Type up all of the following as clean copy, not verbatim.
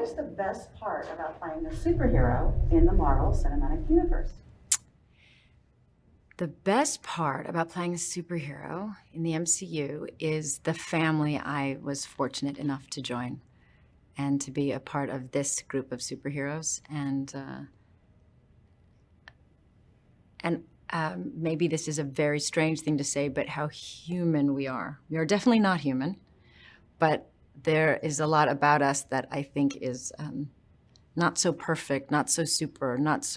What is the best part about playing a superhero in the Marvel Cinematic Universe? The best part about playing a superhero in the MCU is the family I was fortunate enough to join and to be a part of this group of superheroes. And maybe this is a very strange thing to say, but how human we are. We are definitely not human, but there is a lot about us that I think is not so perfect, not so super, and that's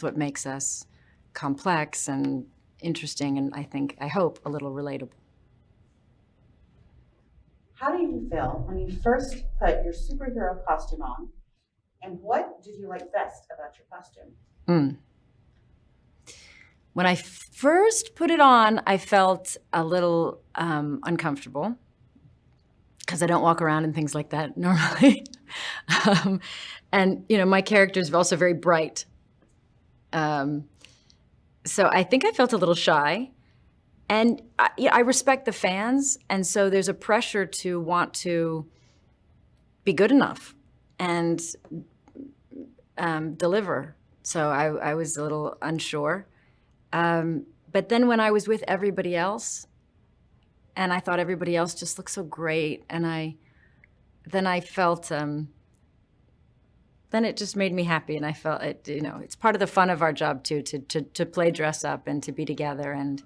what makes us complex and interesting, and I hope, a little relatable. How do you feel when you first put your superhero costume on? And what did you like best about your costume? When I first put it on, I felt a little uncomfortable because I don't walk around in things like that normally. And, my character is also very bright. So I think I felt a little shy. And I respect the fans, and so there's a pressure to want to be good enough and deliver. So I was a little unsure. But then when I was with everybody else, and I thought everybody else just looked so great, and then I felt, then it just made me happy, and I felt it. It's part of the fun of our job too, to play dress up and to be together, and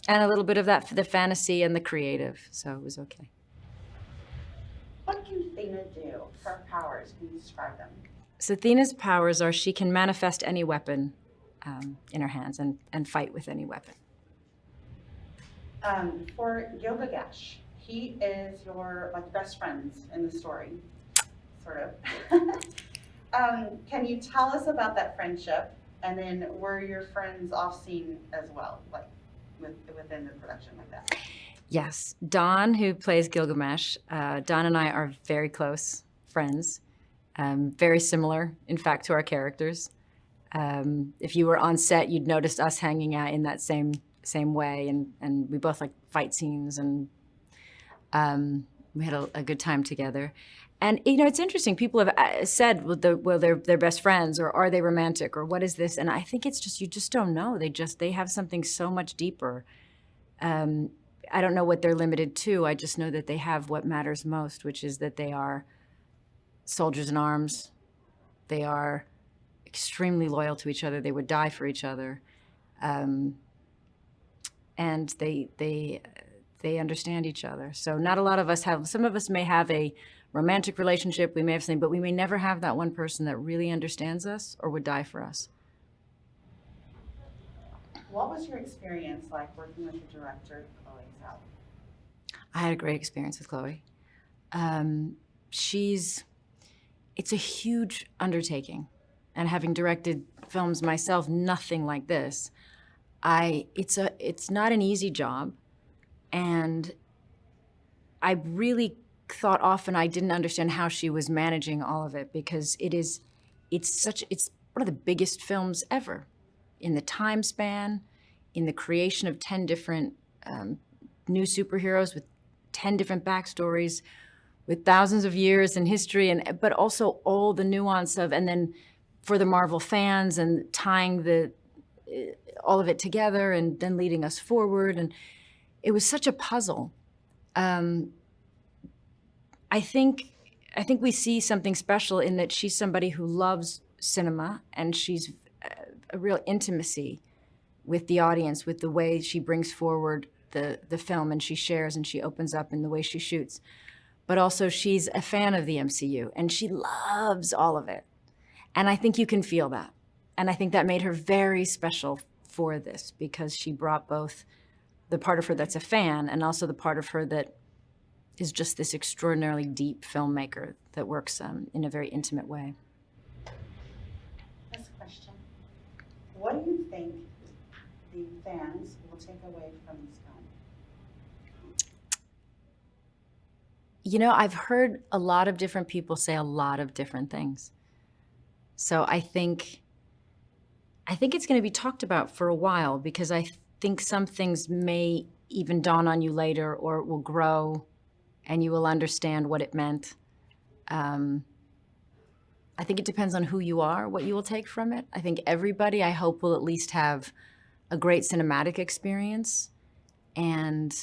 a little bit of that for the fantasy and the creative. So it was okay. What can Athena do? Her powers, can you describe them? So Athena's powers are she can manifest any weapon in her hands and fight with any weapon. For Gilgamesh, he is your best friends in the story, sort of. Can you tell us about that friendship? And then were your friends off scene as well, within the production like that? Yes, Dawn, who plays Gilgamesh, Dawn and I are very close friends. Very similar, in fact, to our characters. If you were on set, you'd notice us hanging out in that same way, and we both like fight scenes, and we had a good time together. And it's interesting. People have said, well, they're best friends, or are they romantic, or what is this? And I think it's just you just don't know. They have something so much deeper. I don't know what they're limited to. I just know that they have what matters most, which is that they are soldiers in arms. They are extremely loyal to each other. They would die for each other, and they understand each other. So not a lot of us have. Some of us may have a romantic relationship. We may have something, but we may never have that one person that really understands us or would die for us. What was your experience like working with the director, Chloe Zhao? I had a great experience with Chloe. It's a huge undertaking, and having directed films myself, nothing like this. It's not an easy job, and I really thought often I didn't understand how she was managing all of it, because it's one of the biggest films ever, in the time span, in the creation of 10 different new superheroes with 10 different backstories, with thousands of years in history, but also all the nuance of, and then for the Marvel fans, and tying all of it together, and then leading us forward, and it was such a puzzle. I think we see something special in that she's somebody who loves cinema, and she's a real intimacy with the audience, with the way she brings forward the film, and she shares and she opens up in the way she shoots. But also she's a fan of the MCU, and she loves all of it. And I think you can feel that. And I think that made her very special for this, because she brought both the part of her that's a fan, and also the part of her that is just this extraordinarily deep filmmaker that works in a very intimate way. Next question. What do you think the fans will take away from this film? I've heard a lot of different people say a lot of different things. So I think it's going to be talked about for a while, because I think some things may even dawn on you later, or it will grow and you will understand what it meant. I think it depends on who you are, what you will take from it. I think everybody, I hope, will at least have a great cinematic experience, and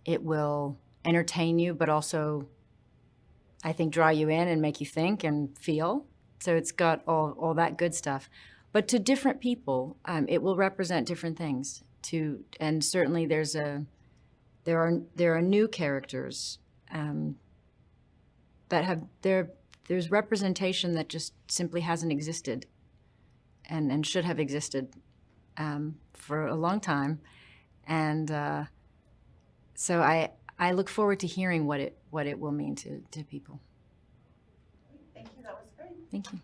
it will entertain you, but also, I think, draw you in and make you think and feel. So it's got all that good stuff. But to different people, it will represent different things. And certainly there are new characters that have there's representation that just simply hasn't existed and should have existed for a long time. And so I look forward to hearing what it will mean to people. Thank you, that was great. Thank you.